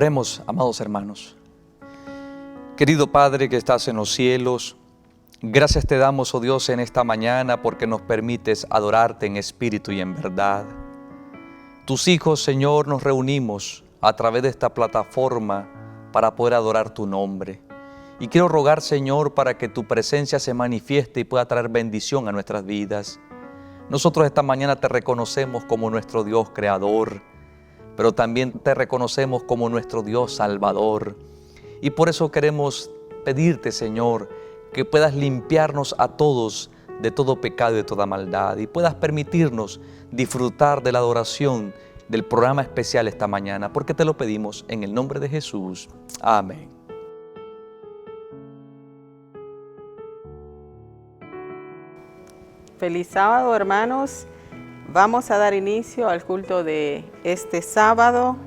Oremos, amados hermanos. Querido Padre que estás en los cielos, gracias te damos, oh Dios, en esta mañana porque nos permites adorarte en espíritu y en verdad. Tus hijos, Señor, nos reunimos a través de esta plataforma para poder adorar tu nombre. Y quiero rogar, Señor, para que tu presencia se manifieste y pueda traer bendición a nuestras vidas. Nosotros esta mañana te reconocemos como nuestro Dios creador, pero también te reconocemos como nuestro Dios salvador. Y por eso queremos pedirte, Señor, que puedas limpiarnos a todos de todo pecado y de toda maldad y puedas permitirnos disfrutar de la adoración del programa especial esta mañana, porque te lo pedimos en el nombre de Jesús. Amén. Feliz sábado, hermanos. Vamos a dar inicio al culto de este sábado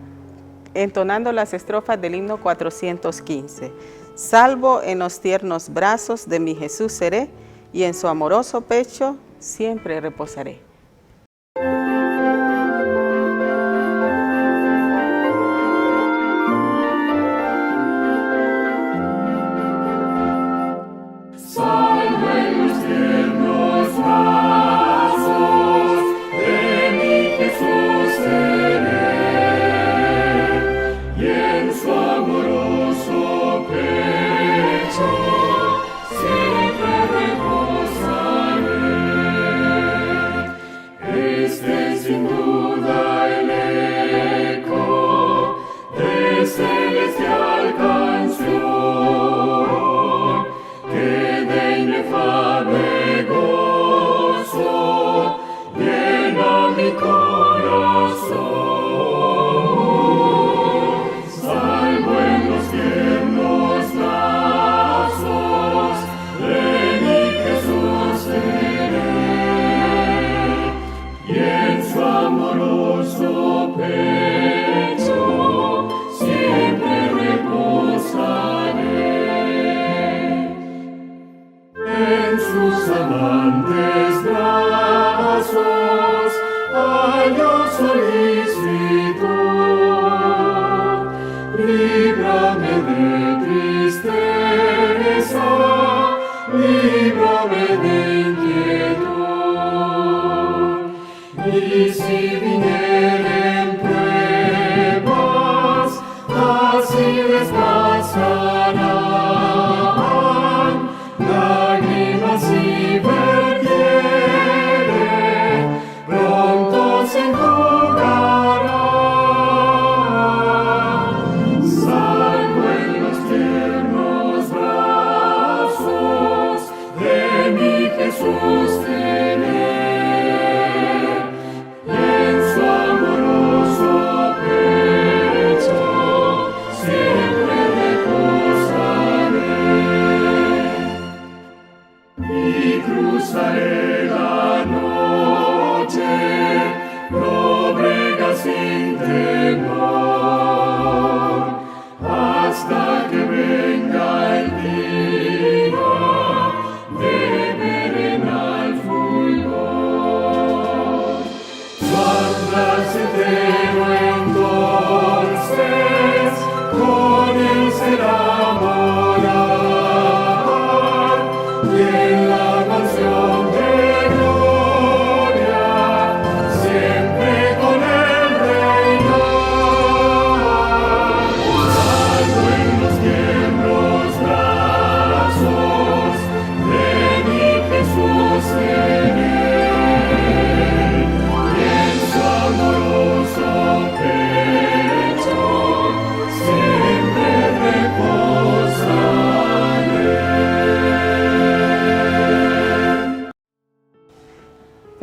entonando las estrofas del himno 415. Salvo en los tiernos brazos de mi Jesús seré, y en su amoroso pecho siempre reposaré.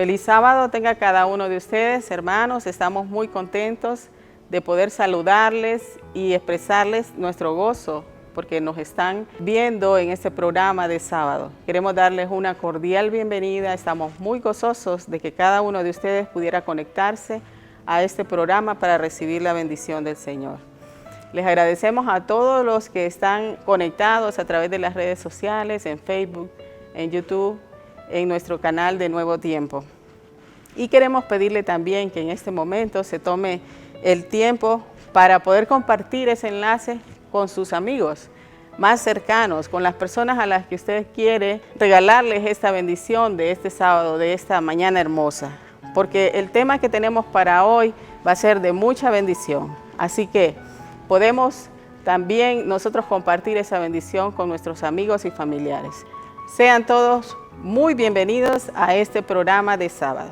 Feliz sábado tenga cada uno de ustedes, hermanos. Estamos muy contentos de poder saludarles y expresarles nuestro gozo porque nos están viendo en este programa de sábado. Queremos darles una cordial bienvenida. Estamos muy gozosos de que cada uno de ustedes pudiera conectarse a este programa para recibir la bendición del Señor. Les agradecemos a todos los que están conectados a través de las redes sociales, en Facebook, en YouTube, en nuestro canal de Nuevo Tiempo. Y queremos pedirle también que en este momento se tome el tiempo para poder compartir ese enlace con sus amigos más cercanos, con las personas a las que usted quiere regalarles esta bendición de este sábado, de esta mañana hermosa. Porque el tema que tenemos para hoy va a ser de mucha bendición. Así que podemos también nosotros compartir esa bendición con nuestros amigos y familiares. Sean todos muy bienvenidos a este programa de sábado.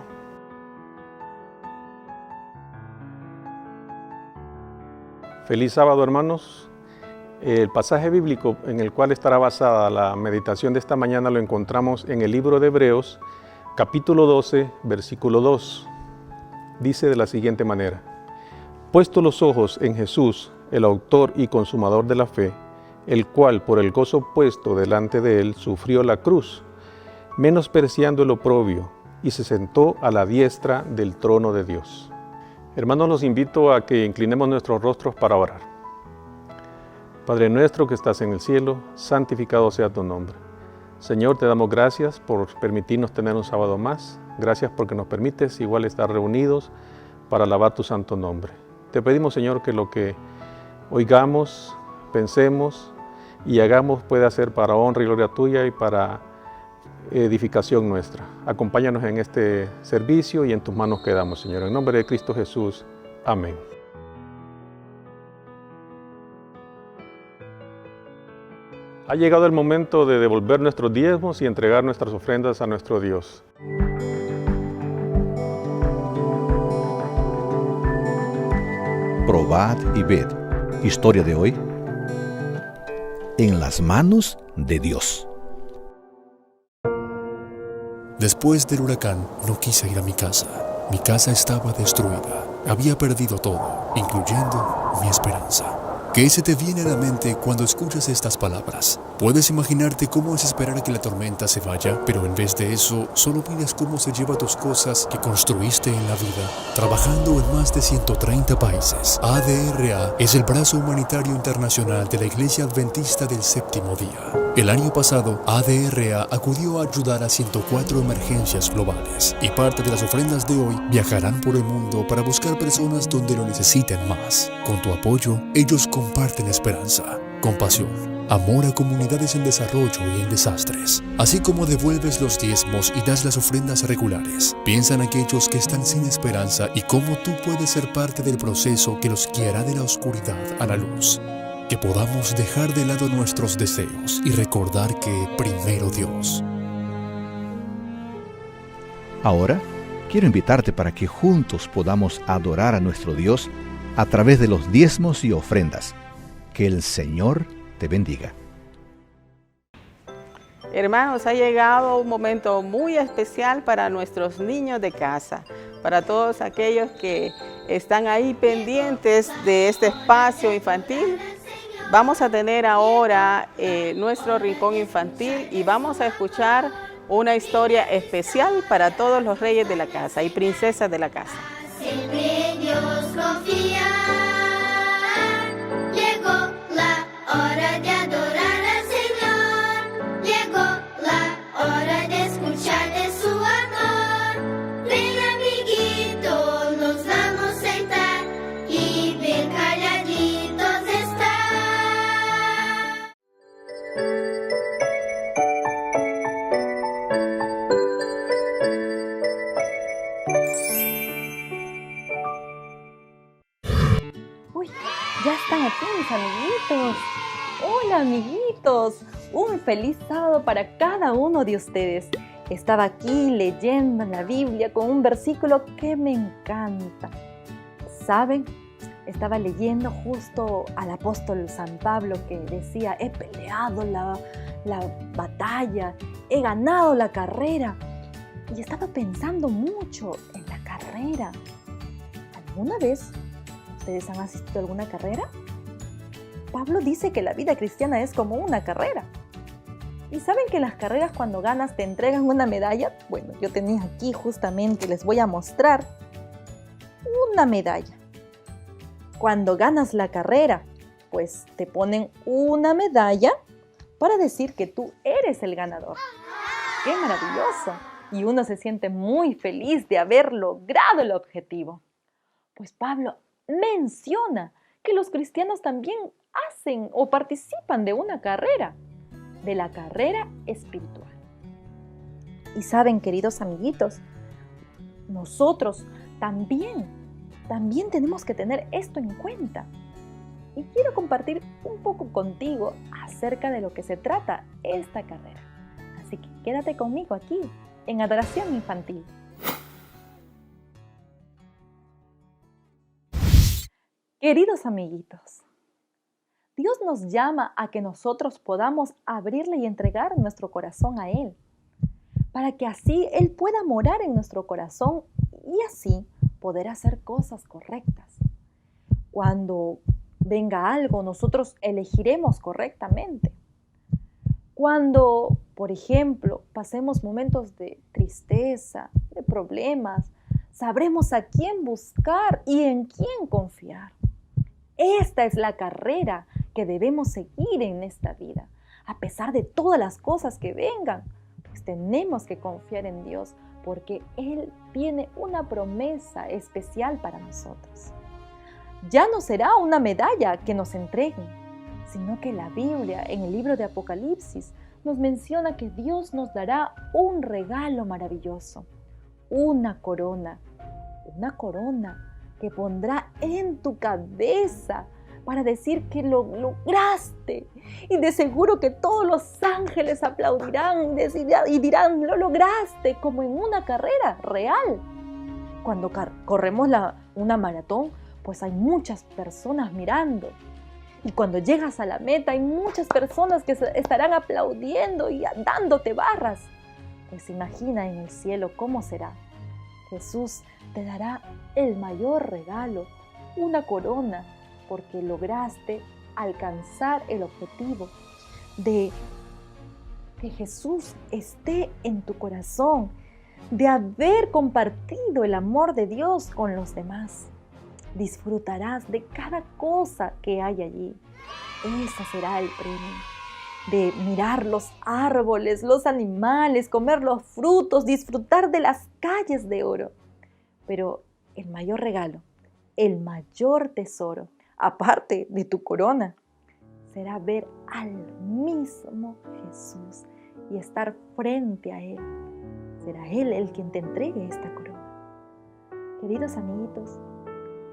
Feliz sábado, hermanos. El pasaje bíblico en el cual estará basada la meditación de esta mañana lo encontramos en el libro de Hebreos, capítulo 12, versículo 2. Dice de la siguiente manera: puesto los ojos en Jesús, el autor y consumador de la fe, el cual por el gozo puesto delante de él sufrió la cruz, menospreciando el oprobio, y se sentó a la diestra del trono de Dios. Hermanos, los invito a que inclinemos nuestros rostros para orar. Padre nuestro que estás en el cielo, santificado sea tu nombre. Señor, te damos gracias por permitirnos tener un sábado más. Gracias porque nos permites igual estar reunidos para alabar tu santo nombre. Te pedimos, Señor, que lo que oigamos, pensemos y hagamos pueda ser para honra y gloria tuya y para edificación nuestra. Acompáñanos en este servicio y en tus manos quedamos, Señor. En nombre de Cristo Jesús. Amén. Ha llegado el momento de devolver nuestros diezmos y entregar nuestras ofrendas a nuestro Dios. Probad y ved. Historia de hoy: en las manos de Dios. Después del huracán, no quise ir a mi casa. Mi casa estaba destruida. Había perdido todo, incluyendo mi esperanza. ¿Qué se te viene a la mente cuando escuchas estas palabras? Puedes imaginarte cómo es esperar a que la tormenta se vaya, pero en vez de eso, solo miras cómo se lleva tus cosas que construiste en la vida. Trabajando en más de 130 países, ADRA es el brazo humanitario internacional de la Iglesia Adventista del Séptimo Día. El año pasado, ADRA acudió a ayudar a 104 emergencias globales, y parte de las ofrendas de hoy viajarán por el mundo para buscar personas donde lo necesiten más. Con tu apoyo, ellos comparten esperanza, compasión, amor a comunidades en desarrollo y en desastres. Así como devuelves los diezmos y das las ofrendas regulares, piensa en aquellos que están sin esperanza y cómo tú puedes ser parte del proceso que los guiará de la oscuridad a la luz. Que podamos dejar de lado nuestros deseos y recordar que primero Dios. Ahora, quiero invitarte para que juntos podamos adorar a nuestro Dios a través de los diezmos y ofrendas. Que el Señor te bendiga. Hermanos, ha llegado un momento muy especial para nuestros niños de casa, para todos aquellos que están ahí pendientes de este espacio infantil. Vamos a tener ahora nuestro rincón infantil y vamos a escuchar una historia especial para todos los reyes de la casa y princesas de la casa. Siempre en Dios confiar. Llegó la hora de adorar al Señor. Llegó la hora de escuchar de su amor. Ven, amiguito, nos vamos a sentar y ver calladitos estar. Ya están aquí mis amiguitos. Hola amiguitos, un feliz sábado para cada uno de ustedes. Estaba aquí leyendo la Biblia con un versículo que me encanta. ¿Saben? Estaba leyendo justo al apóstol San Pablo que decía: he peleado la batalla, he ganado la carrera. Y estaba pensando mucho en la carrera. ¿Alguna vez ustedes han asistido a alguna carrera? Pablo dice que la vida cristiana es como una carrera. ¿Y saben que las carreras cuando ganas te entregan una medalla? Bueno, yo tenía aquí justamente, les voy a mostrar una medalla. Cuando ganas la carrera, pues te ponen una medalla para decir que tú eres el ganador. ¡Qué maravilloso! Y uno se siente muy feliz de haber logrado el objetivo. Pues Pablo menciona que los cristianos también hacen o participan de una carrera, de la carrera espiritual. Y saben, queridos amiguitos, nosotros también tenemos que tener esto en cuenta. Y quiero compartir un poco contigo acerca de lo que se trata esta carrera. Así que quédate conmigo aquí, en Adoración Infantil. Queridos amiguitos, Dios nos llama a que nosotros podamos abrirle y entregar nuestro corazón a Él, para que así Él pueda morar en nuestro corazón y así poder hacer cosas correctas. Cuando venga algo, nosotros elegiremos correctamente. Cuando, por ejemplo, pasemos momentos de tristeza, de problemas, sabremos a quién buscar y en quién confiar. Esta es la carrera que debemos seguir en esta vida. A pesar de todas las cosas que vengan, pues tenemos que confiar en Dios porque Él tiene una promesa especial para nosotros. Ya no será una medalla que nos entreguen, sino que la Biblia, en el libro de Apocalipsis, nos menciona que Dios nos dará un regalo maravilloso, una corona que pondrá en tu cabeza para decir que lo lograste. Y de seguro que todos los ángeles aplaudirán y dirán, lo lograste, como en una carrera real. Cuando corremos una maratón, pues hay muchas personas mirando. Y cuando llegas a la meta, hay muchas personas que estarán aplaudiendo y dándote barras. Pues imagina en el cielo cómo será. Jesús te dará el mayor regalo, una corona, porque lograste alcanzar el objetivo de que Jesús esté en tu corazón, de haber compartido el amor de Dios con los demás. Disfrutarás de cada cosa que hay allí. Ese será el premio. De mirar los árboles, los animales, comer los frutos, disfrutar de las calles de oro. Pero el mayor regalo, el mayor tesoro, aparte de tu corona, será ver al mismo Jesús y estar frente a Él. Será Él el quien te entregue esta corona. Queridos amiguitos,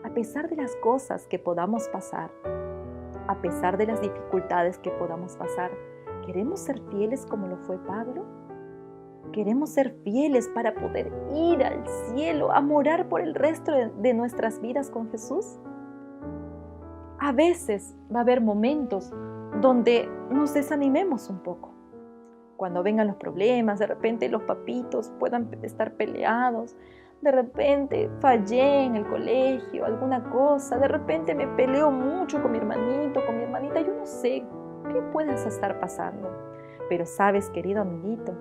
a pesar de las cosas que podamos pasar, a pesar de las dificultades que podamos pasar, ¿queremos ser fieles como lo fue Pablo? ¿Queremos ser fieles para poder ir al cielo, a morar por el resto de nuestras vidas con Jesús? A veces va a haber momentos donde nos desanimemos un poco. Cuando vengan los problemas, de repente los papitos puedan estar peleados, de repente fallé en el colegio, alguna cosa, de repente me peleo mucho con mi hermanito, con mi hermanita, yo no sé qué puedas estar pasando. Pero sabes, querido amiguito,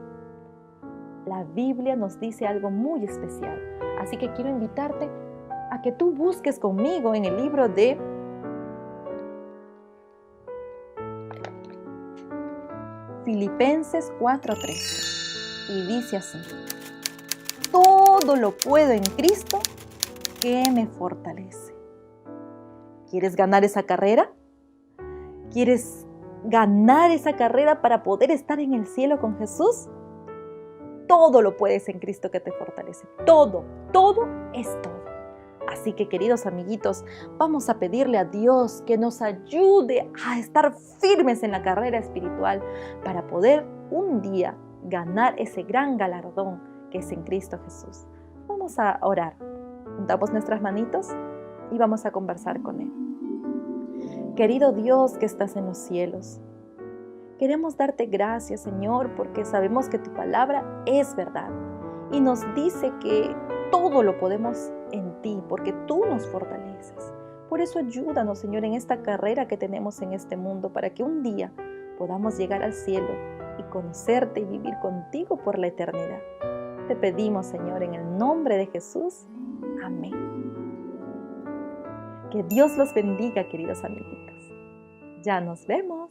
la Biblia nos dice algo muy especial. Así que quiero invitarte a que tú busques conmigo en el libro de Filipenses 4:13. Y dice así: todo lo puedo en Cristo que me fortalece. ¿Quieres ganar esa carrera? ¿Quieres ganar esa carrera para poder estar en el cielo con Jesús? Todo lo puedes en Cristo que te fortalece. Todo es todo. Así que, queridos amiguitos, vamos a pedirle a Dios que nos ayude a estar firmes en la carrera espiritual para poder un día ganar ese gran galardón que es en Cristo Jesús. Vamos a orar. Juntamos nuestras manitos y vamos a conversar con Él. Querido Dios que estás en los cielos, queremos darte gracias, Señor, porque sabemos que tu palabra es verdad y nos dice que todo lo podemos en ti, porque tú nos fortaleces. Por eso ayúdanos, Señor, en esta carrera que tenemos en este mundo, para que un día podamos llegar al cielo y conocerte y vivir contigo por la eternidad. Te pedimos, Señor, en el nombre de Jesús. Amén. Que Dios los bendiga, queridos amiguitos. Ya nos vemos.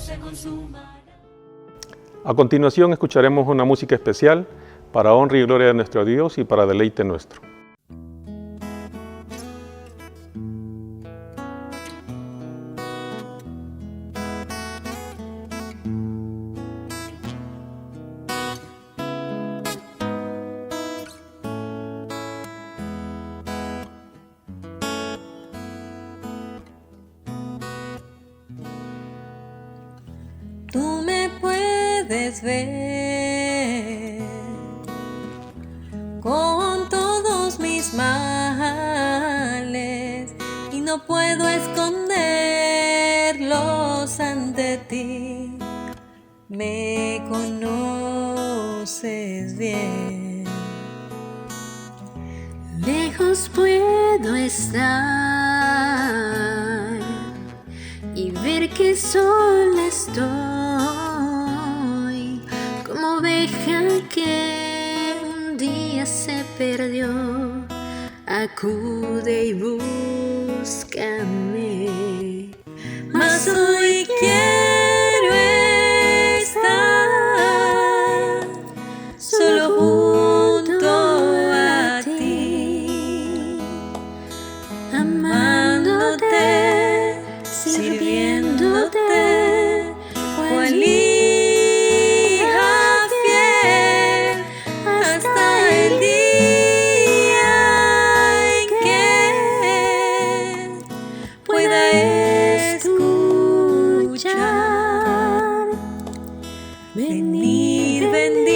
se consuma. A continuación escucharemos una música especial para honra y gloria de nuestro Dios y para deleite nuestro. Tú me puedes ver con todos mis males y no puedo esconderlos ante ti. Me conoces bien. Lejos puedo estar y ver que sola estoy, como oveja que un día se perdió. Acude y búscame, mas hoy quiero estar solo junto a ti, amándote, sirviéndote, cual hija fiel, hasta el día en que pueda escuchar. Venid benditos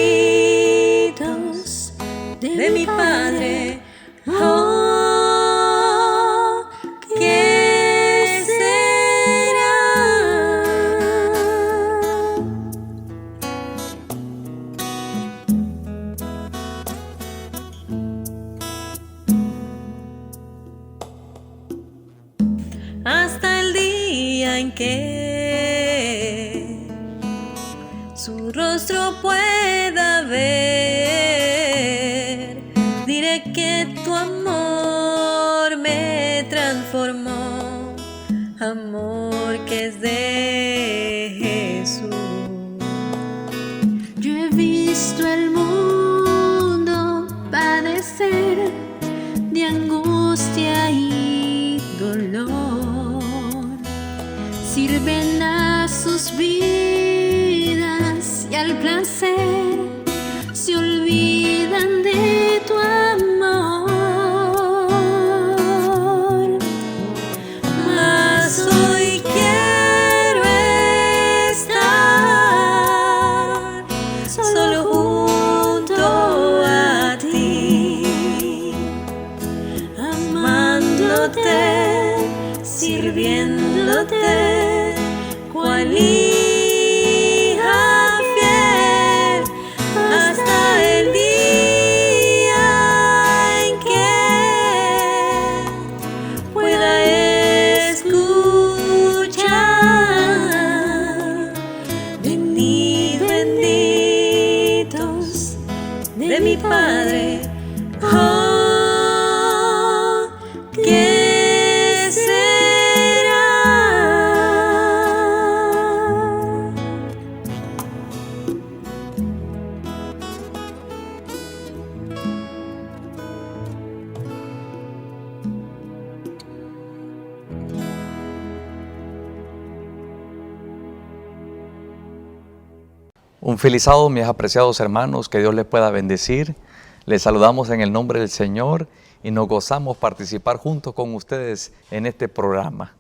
de mi Padre. Oh, ¿qué será? Hasta el día en que su rostro pueda ver, diré que tu amor me transformó, amor que es de Jesús. Yo he visto el mundo padecer de angustia y dolor, sirven a sus vidas y al placer se olvidan de tu amor. Mas hoy quiero estar solo junto a ti, amándote, sirviéndote, cual hija fiel, hasta el día en que pueda escuchar. Venid benditos de mi Padre. Oh, ¿qué será? Un feliz sábado, mis apreciados hermanos, que Dios les pueda bendecir. Les saludamos en el nombre del Señor y nos gozamos participar junto con ustedes en este programa.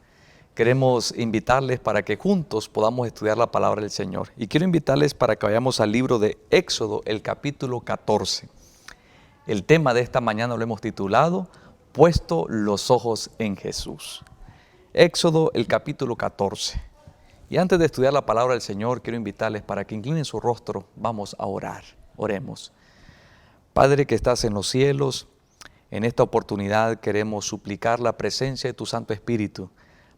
Queremos invitarles para que juntos podamos estudiar la palabra del Señor. Y quiero invitarles para que vayamos al libro de Éxodo, el capítulo 14. El tema de esta mañana lo hemos titulado, Puesto los ojos en Jesús. Éxodo, el capítulo 14. Y antes de estudiar la palabra del Señor, quiero invitarles para que inclinen su rostro. Vamos a orar. Oremos. Padre que estás en los cielos, en esta oportunidad queremos suplicar la presencia de tu Santo Espíritu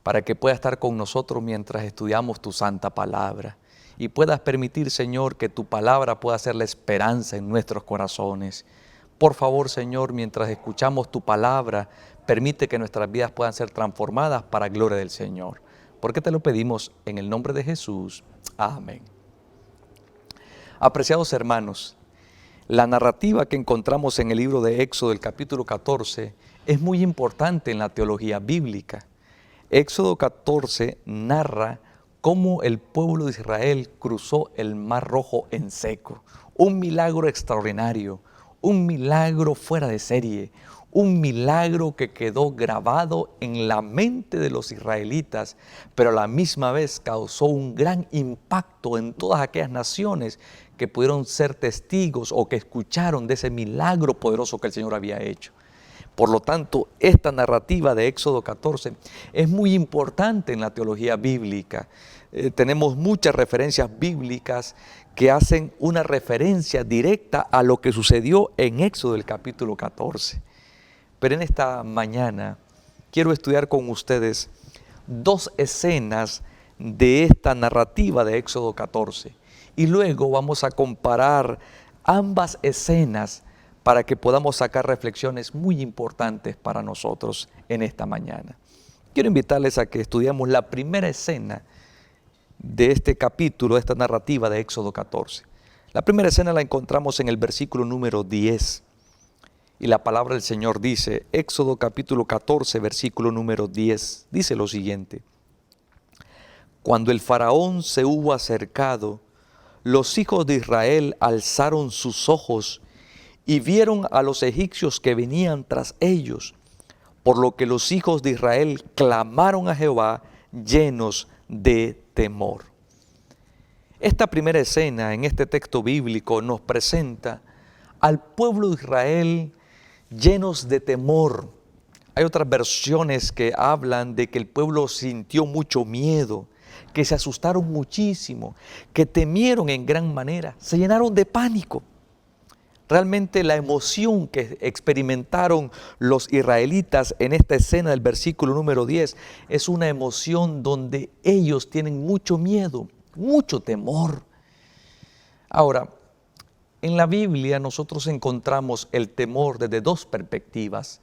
para que pueda estar con nosotros mientras estudiamos tu santa palabra y puedas permitir, Señor, que tu palabra pueda ser la esperanza en nuestros corazones. Por favor, Señor, mientras escuchamos tu palabra, permite que nuestras vidas puedan ser transformadas para gloria del Señor. porque te lo pedimos en el nombre de Jesús. Amén. Apreciados hermanos, la narrativa que encontramos en el libro de Éxodo, el capítulo 14, es muy importante en la teología bíblica. Éxodo 14 narra cómo el pueblo de Israel cruzó el Mar Rojo en seco. Un milagro extraordinario, un milagro fuera de serie, un milagro que quedó grabado en la mente de los israelitas, pero a la misma vez causó un gran impacto en todas aquellas naciones que pudieron ser testigos o que escucharon de ese milagro poderoso que el Señor había hecho. Por lo tanto, esta narrativa de Éxodo 14 es muy importante en la teología bíblica. Tenemos muchas referencias bíblicas que hacen una referencia directa a lo que sucedió en Éxodo el capítulo 14. Pero en esta mañana quiero estudiar con ustedes dos escenas de esta narrativa de Éxodo 14. Y luego vamos a comparar ambas escenas para que podamos sacar reflexiones muy importantes para nosotros en esta mañana. Quiero invitarles a que estudiemos la primera escena de este capítulo, de esta narrativa de Éxodo 14. La primera escena la encontramos en el versículo número 10. Y la palabra del Señor dice, Éxodo capítulo 14, versículo número 10, dice lo siguiente. Cuando el faraón se hubo acercado, los hijos de Israel alzaron sus ojos y vieron a los egipcios que venían tras ellos, por lo que los hijos de Israel clamaron a Jehová llenos de temor. Esta primera escena en este texto bíblico nos presenta al pueblo de Israel llenos de temor. Hay otras versiones que hablan de que el pueblo sintió mucho miedo, que se asustaron muchísimo, que temieron en gran manera, se llenaron de pánico. Realmente la emoción que experimentaron los israelitas en esta escena del versículo número 10 es una emoción donde ellos tienen mucho miedo, mucho temor. Ahora, en la Biblia nosotros encontramos el temor desde dos perspectivas.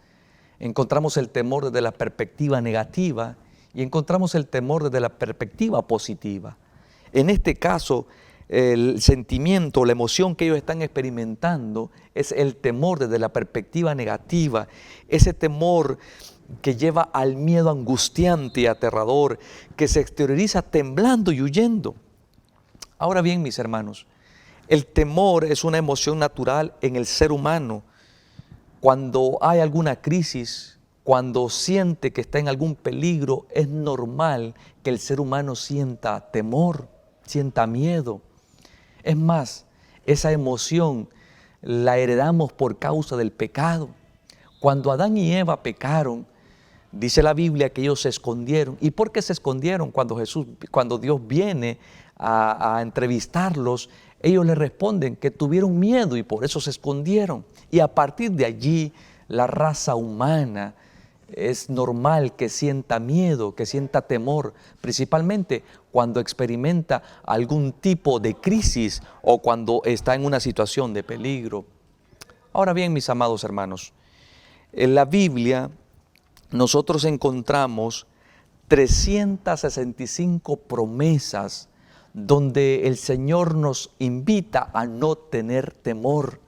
Encontramos el temor desde la perspectiva negativa y encontramos el temor desde la perspectiva positiva. En este caso, el sentimiento, la emoción que ellos están experimentando es el temor desde la perspectiva negativa, ese temor que lleva al miedo angustiante y aterrador, que se exterioriza temblando y huyendo. Ahora bien, mis hermanos, el temor es una emoción natural en el ser humano. Cuando hay alguna crisis, cuando siente que está en algún peligro, es normal que el ser humano sienta temor, sienta miedo. Es más, esa emoción la heredamos por causa del pecado. Cuando Adán y Eva pecaron, dice la Biblia que ellos se escondieron. ¿Y por qué se escondieron? Cuando Dios viene a entrevistarlos, ellos le responden que tuvieron miedo y por eso se escondieron. Y a partir de allí, la raza humana es normal que sienta miedo, que sienta temor, principalmente cuando experimenta algún tipo de crisis o cuando está en una situación de peligro. Ahora bien, mis amados hermanos, en la Biblia nosotros encontramos 365 promesas donde el Señor nos invita a no tener temor.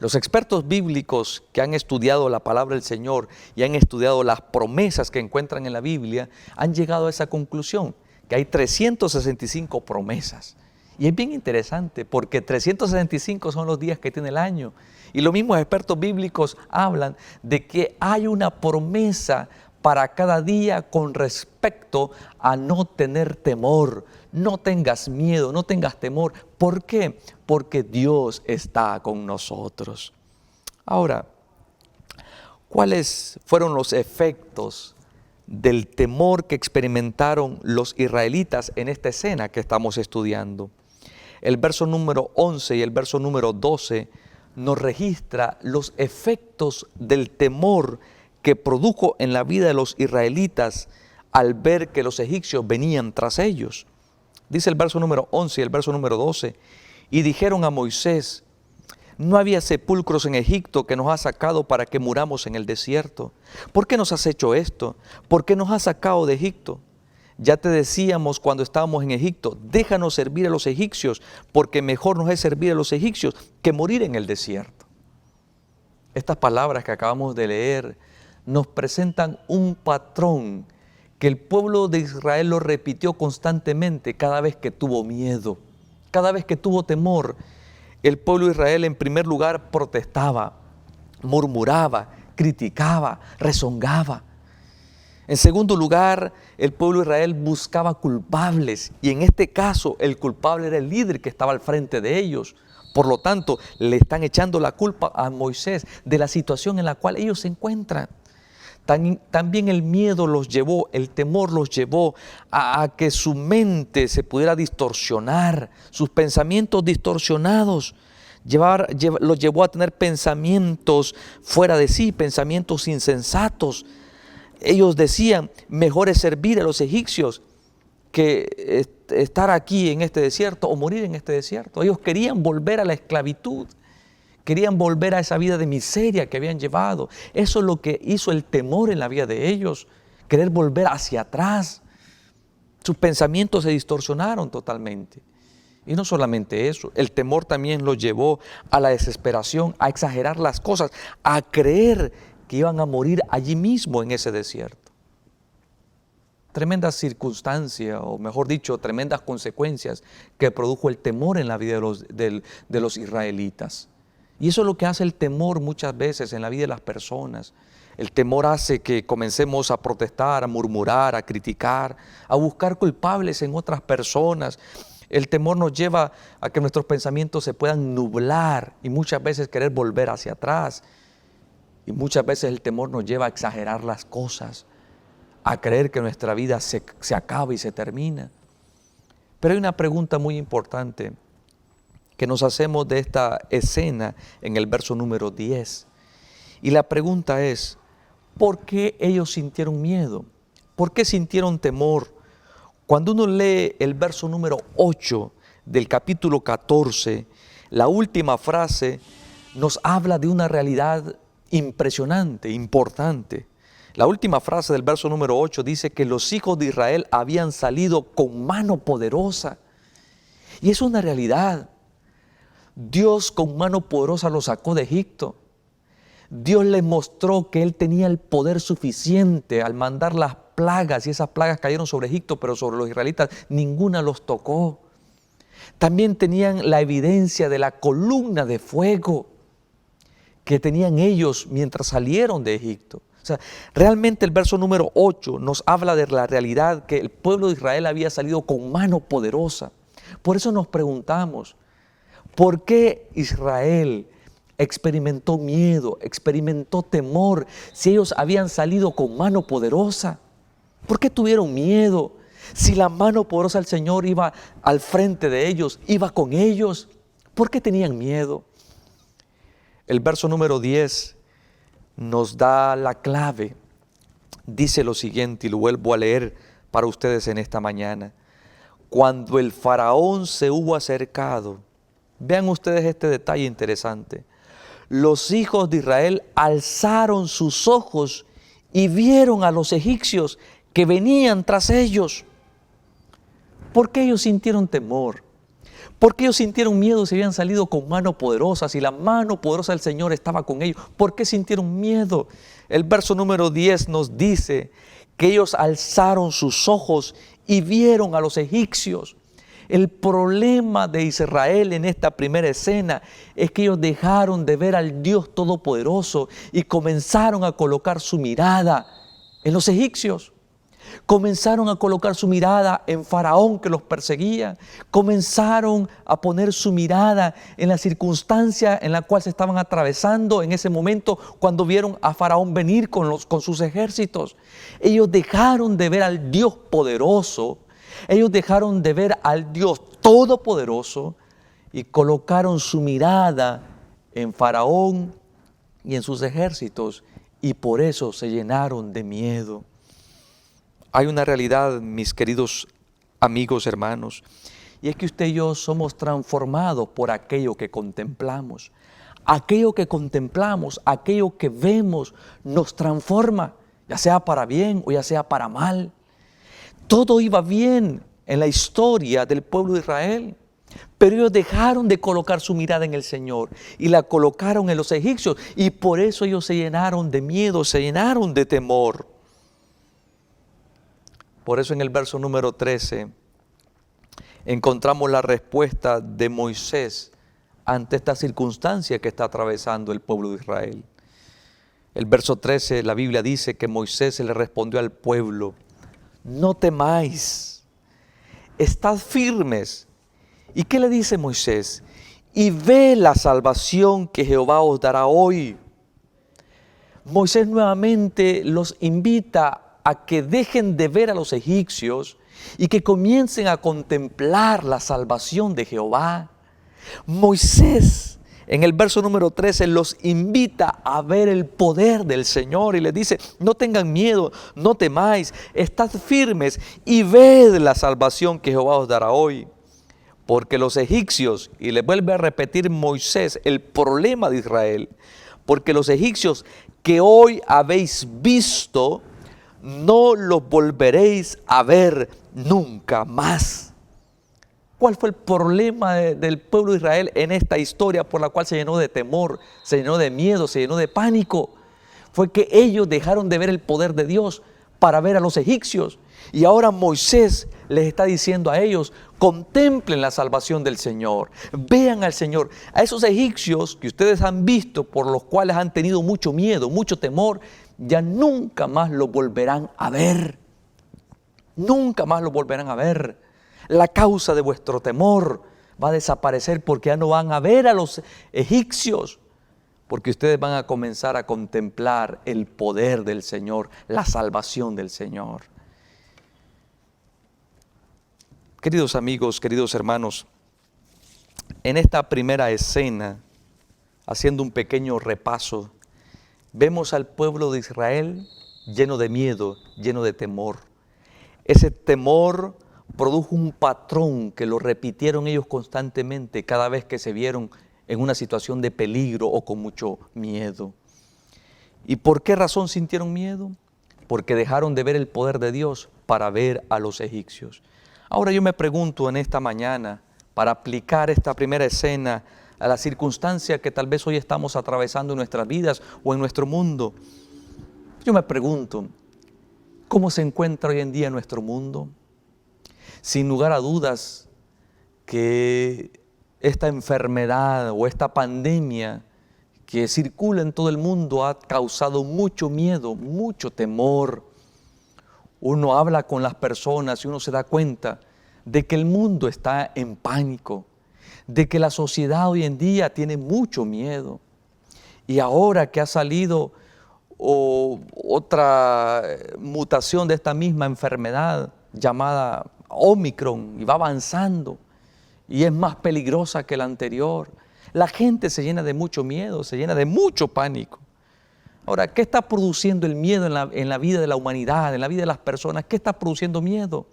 Los expertos bíblicos que han estudiado la palabra del Señor y han estudiado las promesas que encuentran en la Biblia han llegado a esa conclusión, que hay 365 promesas. Y es bien interesante porque 365 son los días que tiene el año. Y los mismos expertos bíblicos hablan de que hay una promesa para cada día con respecto a no tener temor. No tengas miedo, no tengas temor. ¿Por qué? Porque Dios está con nosotros. Ahora, ¿cuáles fueron los efectos del temor que experimentaron los israelitas en esta escena que estamos estudiando? El verso número 11 y el verso número 12 nos registra los efectos del temor que produjo en la vida de los israelitas al ver que los egipcios venían tras ellos. Dice el verso número 11 y el verso número 12, y dijeron a Moisés, ¿no había sepulcros en Egipto que nos has sacado para que muramos en el desierto? ¿Por qué nos has hecho esto? ¿Por qué nos has sacado de Egipto? Ya te decíamos cuando estábamos en Egipto, déjanos servir a los egipcios, porque mejor nos es servir a los egipcios que morir en el desierto. Estas palabras que acabamos de leer nos presentan un patrón que el pueblo de Israel lo repitió constantemente cada vez que tuvo miedo, cada vez que tuvo temor. El pueblo de Israel en primer lugar protestaba, murmuraba, criticaba, rezongaba. En segundo lugar, el pueblo de Israel buscaba culpables y en este caso el culpable era el líder que estaba al frente de ellos. Por lo tanto, le están echando la culpa a Moisés de la situación en la cual ellos se encuentran. También el miedo los llevó, el temor los llevó a que su mente se pudiera distorsionar, sus pensamientos distorsionados. Los llevó a tener pensamientos fuera de sí, pensamientos insensatos. Ellos decían, mejor es servir a los egipcios que estar aquí en este desierto o morir en este desierto. Ellos querían volver a la esclavitud, querían volver a esa vida de miseria que habían llevado. Eso es lo que hizo el temor en la vida de ellos, querer volver hacia atrás. Sus pensamientos se distorsionaron totalmente. Y no solamente eso, el temor también los llevó a la desesperación, a exagerar las cosas, a creer que iban a morir allí mismo en ese desierto. Tremenda circunstancia, o mejor dicho, tremendas consecuencias que produjo el temor en la vida de los israelitas. Y eso es lo que hace el temor muchas veces en la vida de las personas. El temor hace que comencemos a protestar, a murmurar, a criticar, a buscar culpables en otras personas. El temor nos lleva a que nuestros pensamientos se puedan nublar y muchas veces querer volver hacia atrás. Y muchas veces el temor nos lleva a exagerar las cosas, a creer que nuestra vida se acaba y se termina. Pero hay una pregunta muy importante que nos hacemos de esta escena en el verso número 10. Y la pregunta es, ¿por qué ellos sintieron miedo? ¿Por qué sintieron temor? Cuando uno lee el verso número 8 del capítulo 14, la última frase nos habla de una realidad impresionante, importante. La última frase del verso número 8 dice que los hijos de Israel habían salido con mano poderosa. Y es una realidad. Dios con mano poderosa los sacó de Egipto. Dios les mostró que Él tenía el poder suficiente al mandar las plagas, y esas plagas cayeron sobre Egipto, pero sobre los israelitas ninguna los tocó. También tenían la evidencia de la columna de fuego que tenían ellos mientras salieron de Egipto. O sea, realmente el verso número 8 nos habla de la realidad que el pueblo de Israel había salido con mano poderosa. Por eso nos preguntamos, ¿por qué Israel experimentó miedo, experimentó temor si ellos habían salido con mano poderosa? ¿Por qué tuvieron miedo si la mano poderosa del Señor iba al frente de ellos, iba con ellos? ¿Por qué tenían miedo? El verso número 10 nos da la clave. Dice lo siguiente, y lo vuelvo a leer para ustedes en esta mañana. Cuando el faraón se hubo acercado, vean ustedes este detalle interesante. Los hijos de Israel alzaron sus ojos y vieron a los egipcios que venían tras ellos. ¿Por qué ellos sintieron temor? ¿Por qué ellos sintieron miedo si habían salido con mano poderosa, si la mano poderosa del Señor estaba con ellos? ¿Por qué sintieron miedo? El verso número 10 nos dice que ellos alzaron sus ojos y vieron a los egipcios. El problema de Israel en esta primera escena es que ellos dejaron de ver al Dios Todopoderoso y comenzaron a colocar su mirada en los egipcios. Comenzaron a colocar su mirada en Faraón que los perseguía. Comenzaron a poner su mirada en la circunstancia en la cual se estaban atravesando en ese momento cuando vieron a Faraón venir con sus ejércitos. Ellos dejaron de ver al Dios poderoso. Ellos dejaron de ver al Dios Todopoderoso y colocaron su mirada en Faraón y en sus ejércitos, y por eso se llenaron de miedo. Hay una realidad, mis queridos amigos, hermanos, y es que usted y yo somos transformados por aquello que contemplamos. Aquello que contemplamos, aquello que vemos, nos transforma, ya sea para bien o ya sea para mal. Todo iba bien en la historia del pueblo de Israel. Pero ellos dejaron de colocar su mirada en el Señor y la colocaron en los egipcios. Y por eso ellos se llenaron de miedo, se llenaron de temor. Por eso en el verso número 13 encontramos la respuesta de Moisés ante esta circunstancia que está atravesando el pueblo de Israel. El verso 13, la Biblia dice que Moisés le respondió al pueblo: no temáis, estad firmes. ¿Y qué le dice Moisés? Y ve la salvación que Jehová os dará hoy. Moisés nuevamente los invita a que dejen de ver a los egipcios y que comiencen a contemplar la salvación de Jehová. Moisés, en el verso número 13, los invita a ver el poder del Señor y les dice: no tengan miedo, no temáis, estad firmes y ved la salvación que Jehová os dará hoy. Porque los egipcios, y les vuelve a repetir Moisés el problema de Israel, porque los egipcios que hoy habéis visto, no los volveréis a ver nunca más. ¿Cuál fue el problema del pueblo de Israel en esta historia por la cual se llenó de temor, se llenó de miedo, se llenó de pánico? Fue que ellos dejaron de ver el poder de Dios para ver a los egipcios. Y ahora Moisés les está diciendo a ellos: contemplen la salvación del Señor, vean al Señor. A esos egipcios que ustedes han visto, por los cuales han tenido mucho miedo, mucho temor, ya nunca más los volverán a ver. Nunca más los volverán a ver. La causa de vuestro temor va a desaparecer porque ya no van a ver a los egipcios, porque ustedes van a comenzar a contemplar el poder del Señor, la salvación del Señor. Queridos amigos, queridos hermanos, en esta primera escena, haciendo un pequeño repaso, vemos al pueblo de Israel lleno de miedo, lleno de temor. Ese temor produjo un patrón que lo repitieron ellos constantemente cada vez que se vieron en una situación de peligro o con mucho miedo. ¿Y por qué razón sintieron miedo? Porque dejaron de ver el poder de Dios para ver a los egipcios. Ahora yo me pregunto en esta mañana, para aplicar esta primera escena a la circunstancia que tal vez hoy estamos atravesando en nuestras vidas o en nuestro mundo. Yo me pregunto, ¿cómo se encuentra hoy en día nuestro mundo? Sin lugar a dudas que esta enfermedad o esta pandemia que circula en todo el mundo ha causado mucho miedo, mucho temor. Uno habla con las personas y uno se da cuenta de que el mundo está en pánico, de que la sociedad hoy en día tiene mucho miedo. Y ahora que ha salido otra mutación de esta misma enfermedad llamada Omicron y va avanzando y es más peligrosa que la anterior, la gente se llena de mucho miedo, se llena de mucho pánico. Ahora, ¿qué está produciendo el miedo en la vida de la humanidad, en la vida de las personas? ¿Qué está produciendo miedo?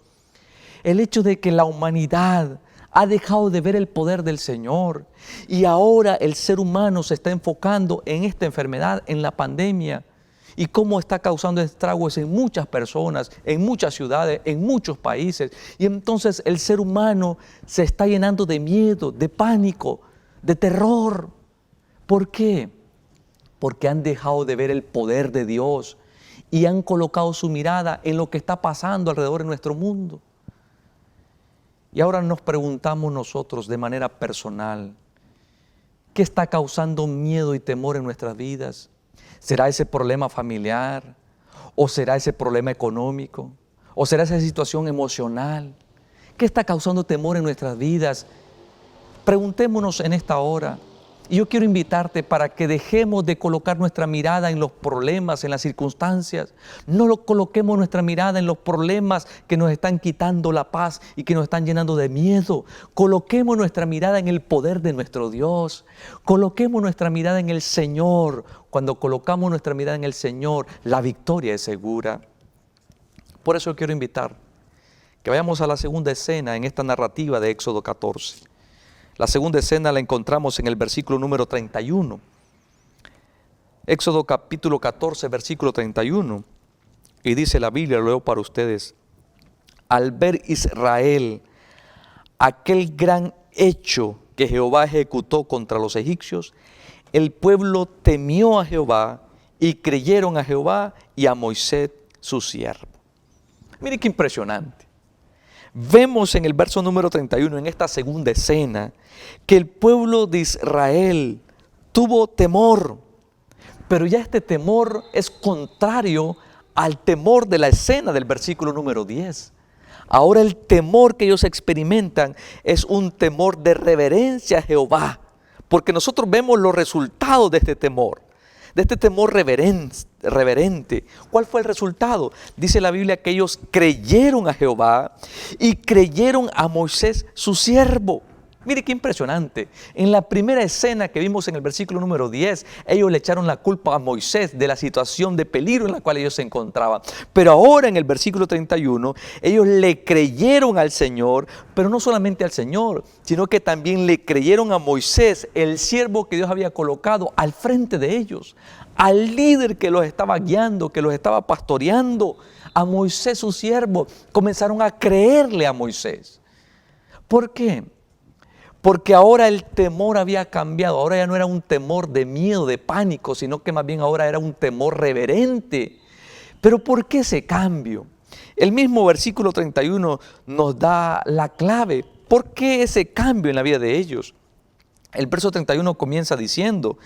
El hecho de que la humanidad ha dejado de ver el poder del Señor y ahora el ser humano se está enfocando en esta enfermedad, en la pandemia, y cómo está causando estragos en muchas personas, en muchas ciudades, en muchos países. Y entonces el ser humano se está llenando de miedo, de pánico, de terror. ¿Por qué? Porque han dejado de ver el poder de Dios y han colocado su mirada en lo que está pasando alrededor de nuestro mundo. Y ahora nos preguntamos nosotros de manera personal, ¿qué está causando miedo y temor en nuestras vidas? ¿Será ese problema familiar? ¿O será ese problema económico? ¿O será esa situación emocional? ¿Qué está causando temor en nuestras vidas? Preguntémonos en esta hora. Y yo quiero invitarte para que dejemos de colocar nuestra mirada en los problemas, en las circunstancias. No lo coloquemos nuestra mirada en los problemas que nos están quitando la paz y que nos están llenando de miedo. Coloquemos nuestra mirada en el poder de nuestro Dios. Coloquemos nuestra mirada en el Señor. Cuando colocamos nuestra mirada en el Señor, la victoria es segura. Por eso quiero invitar que vayamos a la segunda escena en esta narrativa de Éxodo 14. La segunda escena la encontramos en el versículo número 31. Éxodo capítulo 14, versículo 31. Y dice la Biblia, lo leo para ustedes. al ver Israel aquel gran hecho que Jehová ejecutó contra los egipcios, el pueblo temió a Jehová y creyeron a Jehová y a Moisés su siervo. Mire qué impresionante. Vemos en el verso número 31, en esta segunda escena, que el pueblo de Israel tuvo temor, pero ya este temor es contrario al temor de la escena del versículo número 10. Ahora el temor que ellos experimentan es un temor de reverencia a Jehová, porque nosotros vemos los resultados de este temor reverente. ¿Cuál fue el resultado? Dice la Biblia que ellos creyeron a Jehová y creyeron a Moisés su siervo. Mire qué impresionante. En la primera escena que vimos en el versículo número 10, ellos le echaron la culpa a Moisés de la situación de peligro en la cual ellos se encontraban. Pero ahora en el versículo 31, ellos le creyeron al Señor, pero no solamente al Señor, sino que también le creyeron a Moisés, el siervo que Dios había colocado al frente de ellos, al líder que los estaba guiando, que los estaba pastoreando, a Moisés su siervo. Comenzaron a creerle a Moisés. ¿Por qué? Porque ahora el temor había cambiado, ahora ya no era un temor de miedo, de pánico, sino que más bien ahora era un temor reverente. ¿Pero por qué ese cambio? El mismo versículo 31 nos da la clave. ¿Por qué ese cambio en la vida de ellos? El verso 31 comienza diciendo,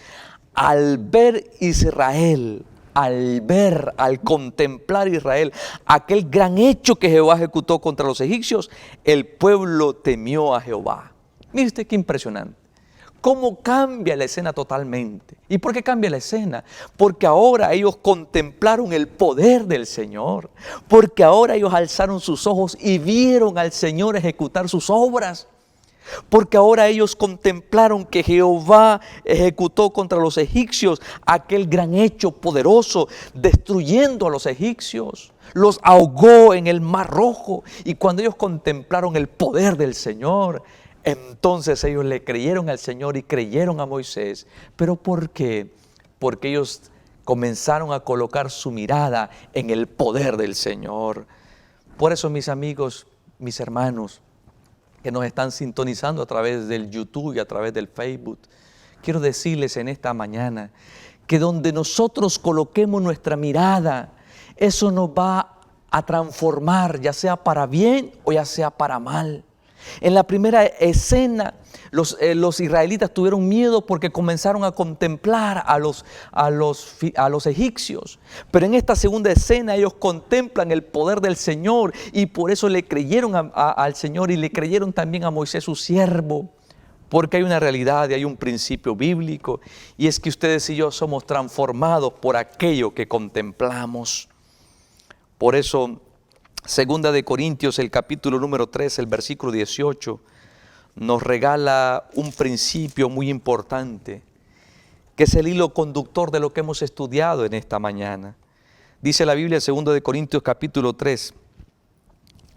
al ver Israel, al contemplar Israel, aquel gran hecho que Jehová ejecutó contra los egipcios, el pueblo temió a Jehová. Mire usted qué impresionante. ¿Cómo cambia la escena totalmente? ¿Y por qué cambia la escena? Porque ahora ellos contemplaron el poder del Señor. Porque ahora ellos alzaron sus ojos y vieron al Señor ejecutar sus obras. Porque ahora ellos contemplaron que Jehová ejecutó contra los egipcios aquel gran hecho poderoso, destruyendo a los egipcios. Los ahogó en el Mar Rojo. Y cuando ellos contemplaron el poder del Señor, entonces ellos le creyeron al Señor y creyeron a Moisés. ¿Pero por qué? Porque ellos comenzaron a colocar su mirada en el poder del Señor. Por eso, mis amigos, mis hermanos, que nos están sintonizando a través del YouTube y a través del Facebook, quiero decirles en esta mañana que donde nosotros coloquemos nuestra mirada, eso nos va a transformar, ya sea para bien o ya sea para mal. En la primera escena, los israelitas tuvieron miedo porque comenzaron a contemplar a los egipcios. Pero en esta segunda escena ellos contemplan el poder del Señor y por eso le creyeron al Señor y le creyeron también a Moisés su siervo. Porque hay una realidad y hay un principio bíblico, y es que ustedes y yo somos transformados por aquello que contemplamos. Por eso, Segunda de Corintios, el capítulo número 3, el versículo 18, nos regala un principio muy importante, que es el hilo conductor de lo que hemos estudiado en esta mañana. Dice la Biblia, Segunda de Corintios, capítulo 3,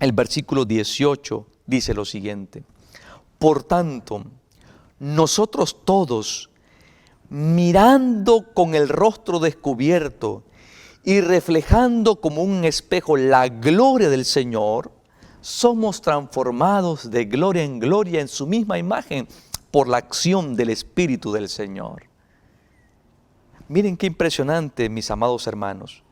el versículo 18, dice lo siguiente: por tanto, nosotros todos, mirando con el rostro descubierto, y reflejando como un espejo la gloria del Señor, somos transformados de gloria en gloria en su misma imagen por la acción del Espíritu del Señor. Miren qué impresionante, mis amados hermanos.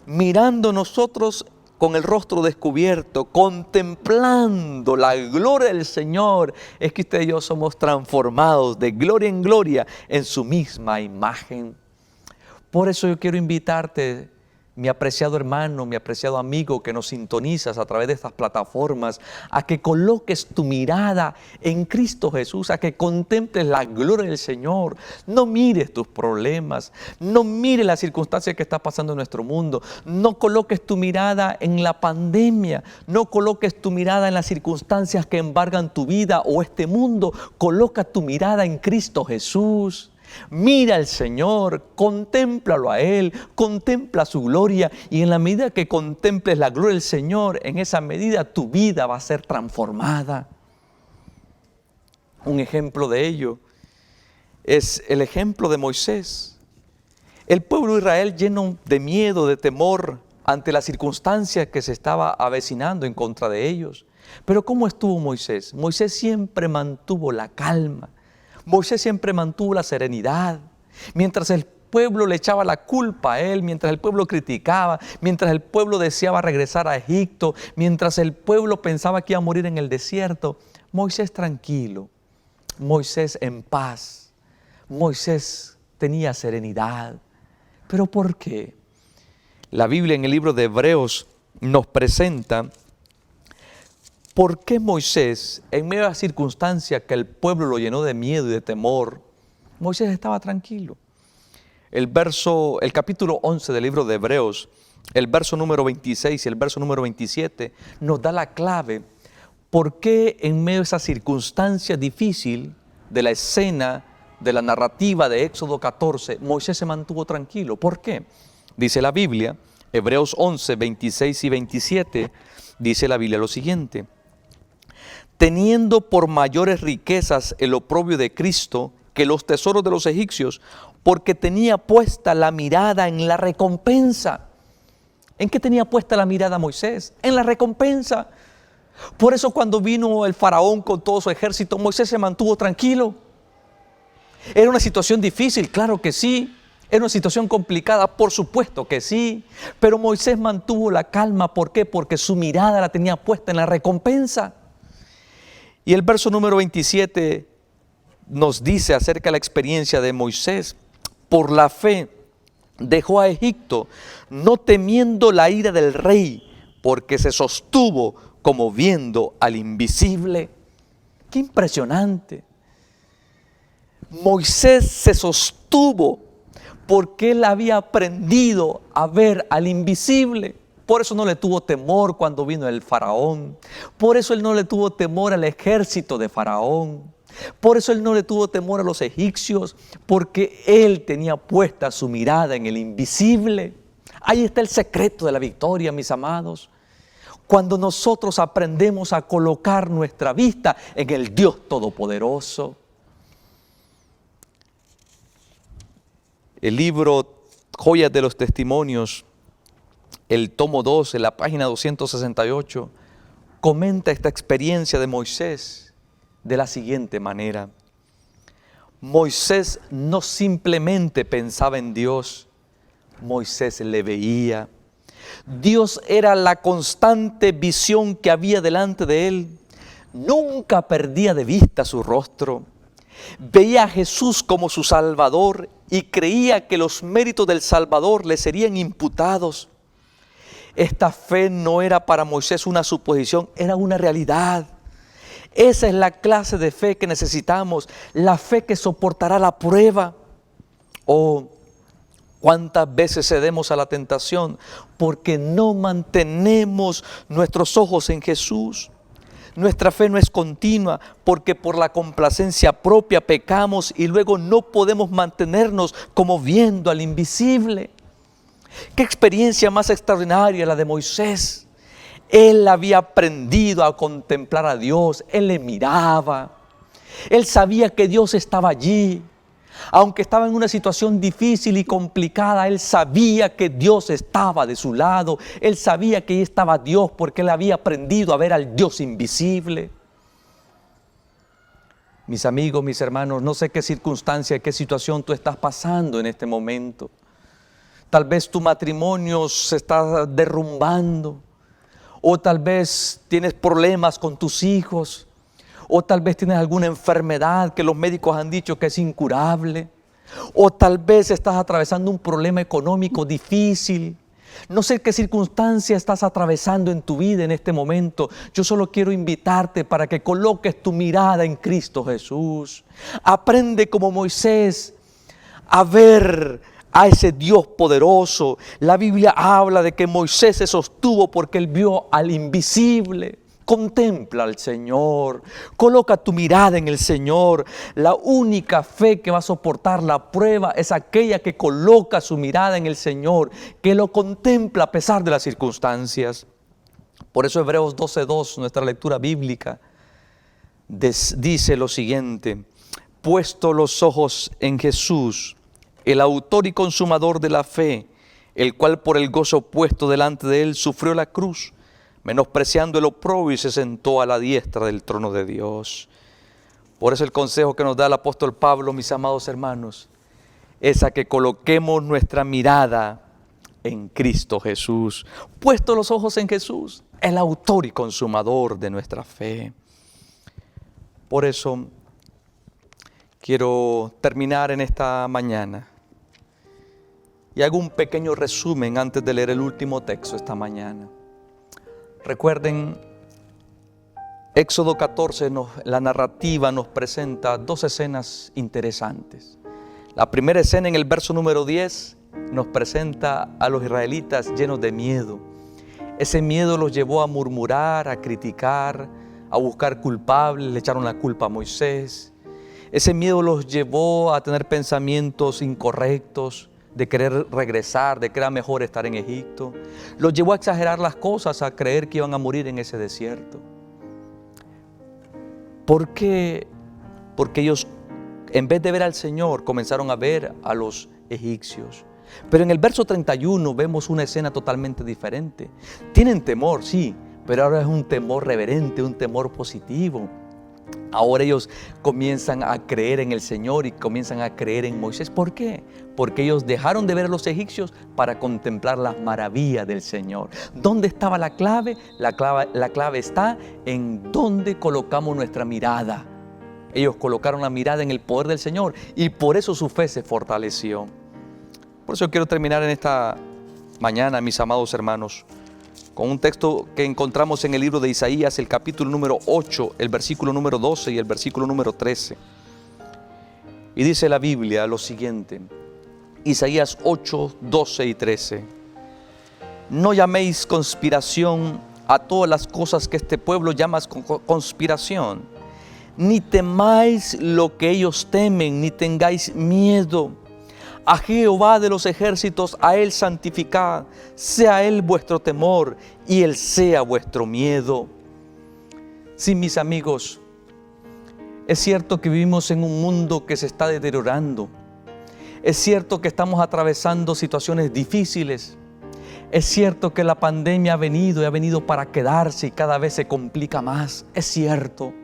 Mirando nosotros con el rostro descubierto, contemplando la gloria del Señor, es que usted y yo somos transformados de gloria en gloria en su misma imagen. Por eso yo quiero invitarte, mi apreciado hermano, mi apreciado amigo que nos sintonizas a través de estas plataformas, a que coloques tu mirada en Cristo Jesús, a que contemples la gloria del Señor. No mires tus problemas, no mires las circunstancias que está pasando en nuestro mundo, no coloques tu mirada en la pandemia, no coloques tu mirada en las circunstancias que embargan tu vida o este mundo. Coloca tu mirada en Cristo Jesús. Mira al Señor, contémplalo a Él, contempla su gloria, y en la medida que contemples la gloria del Señor, en esa medida tu vida va a ser transformada. Un ejemplo de ello es el ejemplo de Moisés. El pueblo de Israel, lleno de miedo, de temor ante las circunstancias que se estaba avecinando en contra de ellos. Pero ¿cómo estuvo Moisés? Moisés siempre mantuvo la calma. Moisés siempre mantuvo la serenidad. Mientras el pueblo le echaba la culpa a él, mientras el pueblo criticaba, mientras el pueblo deseaba regresar a Egipto, mientras el pueblo pensaba que iba a morir en el desierto, Moisés tranquilo, Moisés en paz, Moisés tenía serenidad. ¿Pero por qué? La Biblia en el libro de Hebreos nos presenta por qué Moisés, en medio de las circunstancias que el pueblo lo llenó de miedo y de temor, Moisés estaba tranquilo. El capítulo 11 del libro de Hebreos, el verso número 26 y el verso número 27 nos da la clave por qué en medio de esa circunstancia difícil de la escena, de la narrativa de Éxodo 14, Moisés se mantuvo tranquilo. ¿Por qué? Dice la Biblia, Hebreos 11, 26 y 27, dice la Biblia lo siguiente: teniendo por mayores riquezas el oprobio de Cristo que los tesoros de los egipcios, porque tenía puesta la mirada en la recompensa. ¿En qué tenía puesta la mirada Moisés? En la recompensa. Por eso cuando vino el faraón con todo su ejército, Moisés se mantuvo tranquilo. ¿Era una situación difícil? Claro que sí. ¿Era una situación complicada? Por supuesto que sí. Pero Moisés mantuvo la calma. ¿Por qué? Porque su mirada la tenía puesta en la recompensa. Y el verso número 27 nos dice acerca de la experiencia de Moisés. Por la fe dejó a Egipto, no temiendo la ira del rey, porque se sostuvo como viendo al invisible. ¡Qué impresionante! Moisés se sostuvo porque él había aprendido a ver al invisible. Por eso no le tuvo temor cuando vino el faraón. Por eso él no le tuvo temor al ejército de faraón. Por eso él no le tuvo temor a los egipcios, porque él tenía puesta su mirada en el invisible. Ahí está el secreto de la victoria, mis amados. Cuando nosotros aprendemos a colocar nuestra vista en el Dios Todopoderoso. El libro Joyas de los Testimonios, el tomo 12, la página 268, comenta esta experiencia de Moisés de la siguiente manera: Moisés no simplemente pensaba en Dios, Moisés le veía. Dios era la constante visión que había delante de él. Nunca perdía de vista su rostro. Veía a Jesús como su Salvador y creía que los méritos del Salvador le serían imputados. Esta fe no era para Moisés una suposición, era una realidad. Esa es la clase de fe que necesitamos, la fe que soportará la prueba. Oh, cuántas veces cedemos a la tentación porque no mantenemos nuestros ojos en Jesús. Nuestra fe no es continua porque por la complacencia propia pecamos y luego no podemos mantenernos como viendo al invisible. Qué experiencia más extraordinaria la de Moisés. Él había aprendido a contemplar a Dios, él le miraba, él sabía que Dios estaba allí. Aunque estaba en una situación difícil y complicada, él sabía que Dios estaba de su lado, él sabía que ahí estaba Dios porque él había aprendido a ver al Dios invisible. Mis amigos, mis hermanos, no sé qué circunstancia, qué situación tú estás pasando en este momento. Tal vez tu matrimonio se está derrumbando. O tal vez tienes problemas con tus hijos, o tal vez tienes alguna enfermedad que los médicos han dicho que es incurable, o tal vez estás atravesando un problema económico difícil. No sé qué circunstancia estás atravesando en tu vida en este momento. Yo solo quiero invitarte para que coloques tu mirada en Cristo Jesús. Aprende como Moisés a ver a ese Dios poderoso. La Biblia habla de que Moisés se sostuvo porque él vio al invisible. Contempla al Señor, coloca tu mirada en el Señor. La única fe que va a soportar la prueba es aquella que coloca su mirada en el Señor, que lo contempla a pesar de las circunstancias. Por eso Hebreos 12:2, nuestra lectura bíblica, dice lo siguiente: puesto los ojos en Jesús, el autor y consumador de la fe, el cual por el gozo puesto delante de él sufrió la cruz, menospreciando el oprobio, y se sentó a la diestra del trono de Dios. Por eso el consejo que nos da el apóstol Pablo, mis amados hermanos, es a que coloquemos nuestra mirada en Cristo Jesús, puesto los ojos en Jesús, el autor y consumador de nuestra fe. Por eso quiero terminar en esta mañana y hago un pequeño resumen antes de leer el último texto esta mañana. Recuerden, Éxodo 14, la narrativa nos presenta dos escenas interesantes. La primera escena, en el verso número 10, nos presenta a los israelitas llenos de miedo. Ese miedo los llevó a murmurar, a criticar, a buscar culpables, le echaron la culpa a Moisés. Ese miedo los llevó a tener pensamientos incorrectos, de querer regresar, de que era mejor estar en Egipto. Los llevó a exagerar las cosas, a creer que iban a morir en ese desierto. ¿Por qué? Porque ellos, en vez de ver al Señor, comenzaron a ver a los egipcios. Pero en el verso 31 vemos una escena totalmente diferente. Tienen temor, sí, pero ahora es un temor reverente, un temor positivo. Ahora ellos comienzan a creer en el Señor y comienzan a creer en Moisés. ¿Por qué? Porque ellos dejaron de ver a los egipcios para contemplar las maravillas del Señor. ¿Dónde estaba la clave? La clave está en dónde colocamos nuestra mirada. Ellos colocaron la mirada en el poder del Señor y por eso su fe se fortaleció. Por eso quiero terminar en esta mañana, mis amados hermanos, con un texto que encontramos en el libro de Isaías, el capítulo número 8, el versículo número 12 y el versículo número 13. Y dice la Biblia lo siguiente, Isaías 8, 12 y 13. No llaméis conspiración a todas las cosas que este pueblo llama conspiración, ni temáis lo que ellos temen, ni tengáis miedo. A Jehová de los ejércitos, a Él santificad, sea Él vuestro temor y Él sea vuestro miedo. Sí, mis amigos, es cierto que vivimos en un mundo que se está deteriorando. Es cierto que estamos atravesando situaciones difíciles. Es cierto que la pandemia ha venido y ha venido para quedarse y cada vez se complica más. Es cierto.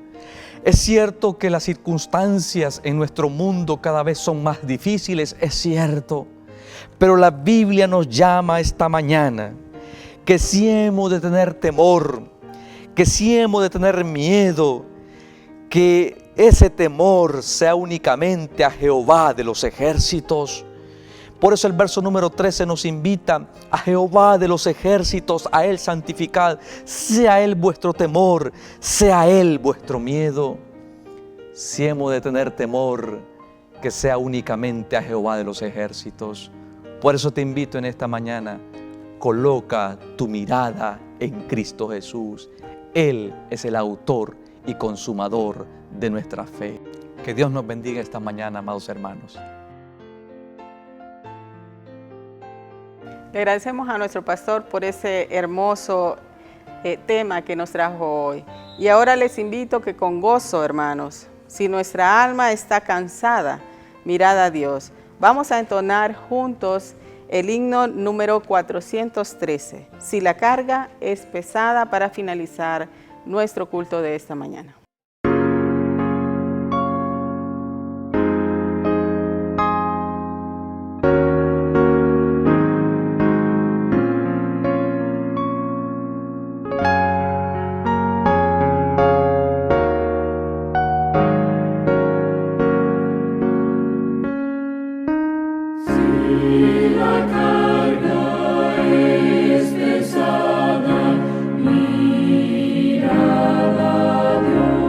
Es cierto que las circunstancias en nuestro mundo cada vez son más difíciles, es cierto. Pero la Biblia nos llama esta mañana que sí hemos de tener temor, que sí hemos de tener miedo, que ese temor sea únicamente a Jehová de los ejércitos. Por eso el verso número 13 nos invita a Jehová de los ejércitos, a Él santificad, sea Él vuestro temor, sea Él vuestro miedo. Si hemos de tener temor, que sea únicamente a Jehová de los ejércitos. Por eso te invito en esta mañana, coloca tu mirada en Cristo Jesús. Él es el autor y consumador de nuestra fe. Que Dios nos bendiga esta mañana, amados hermanos. Le agradecemos a nuestro pastor por ese hermoso tema que nos trajo hoy. Y ahora les invito que con gozo, hermanos, si nuestra alma está cansada, mirad a Dios. Vamos a entonar juntos el himno número 413. Si la carga es pesada, para finalizar nuestro culto de esta mañana. La carga es pesada, mirad a Dios.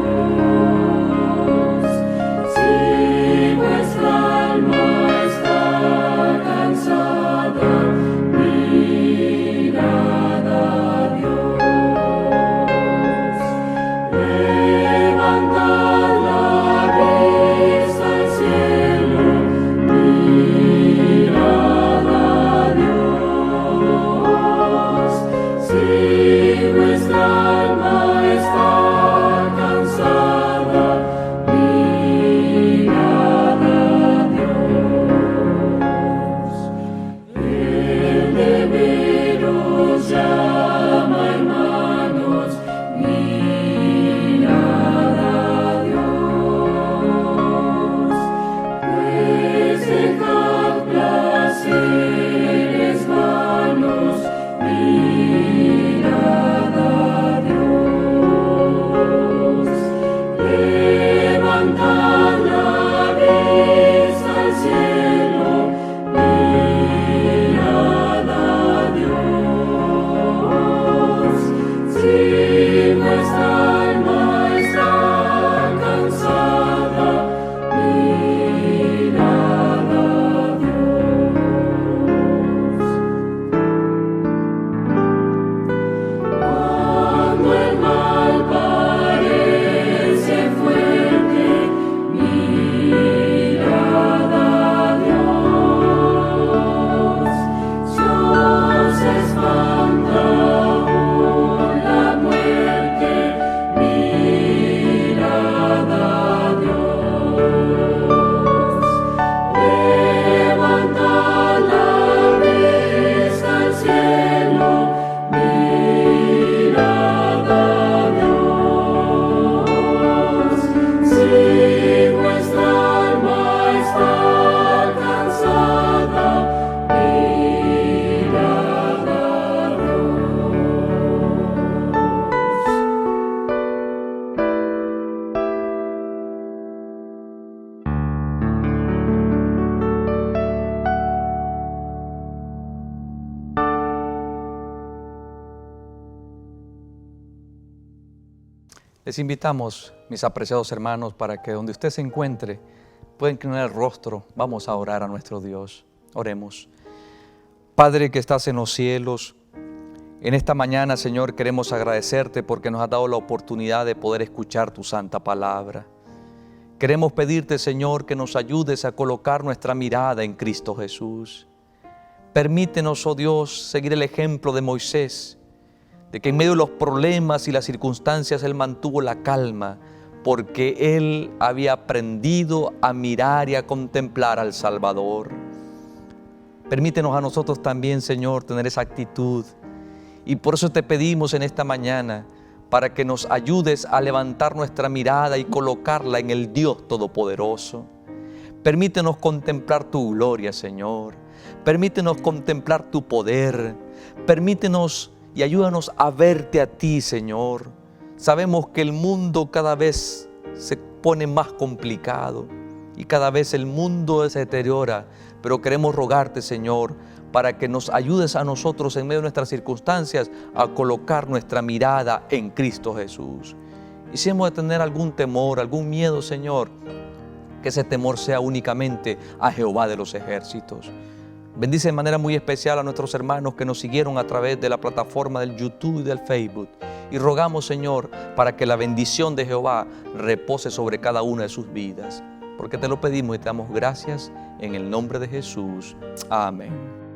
Les invitamos, mis apreciados hermanos, para que donde usted se encuentre, pueda inclinar el rostro. Vamos a orar a nuestro Dios. Oremos. Padre que estás en los cielos, en esta mañana, Señor, queremos agradecerte porque nos has dado la oportunidad de poder escuchar tu santa palabra. Queremos pedirte, Señor, que nos ayudes a colocar nuestra mirada en Cristo Jesús. Permítenos, oh Dios, seguir el ejemplo de Moisés, de que en medio de los problemas y las circunstancias Él mantuvo la calma, porque Él había aprendido a mirar y a contemplar al Salvador. Permítenos a nosotros también, Señor, tener esa actitud. Y por eso te pedimos en esta mañana, para que nos ayudes a levantar nuestra mirada y colocarla en el Dios Todopoderoso. Permítenos contemplar tu gloria, Señor. Permítenos contemplar tu poder. Permítenos y ayúdanos a verte a ti, Señor. Sabemos que el mundo cada vez se pone más complicado y cada vez el mundo se deteriora, pero queremos rogarte, Señor, para que nos ayudes a nosotros en medio de nuestras circunstancias a colocar nuestra mirada en Cristo Jesús. Y si hemos de tener algún temor, algún miedo, Señor, que ese temor sea únicamente a Jehová de los ejércitos. Bendice de manera muy especial a nuestros hermanos que nos siguieron a través de la plataforma del YouTube y del Facebook. Y rogamos, Señor, para que la bendición de Jehová repose sobre cada una de sus vidas. Porque te lo pedimos y te damos gracias en el nombre de Jesús. Amén.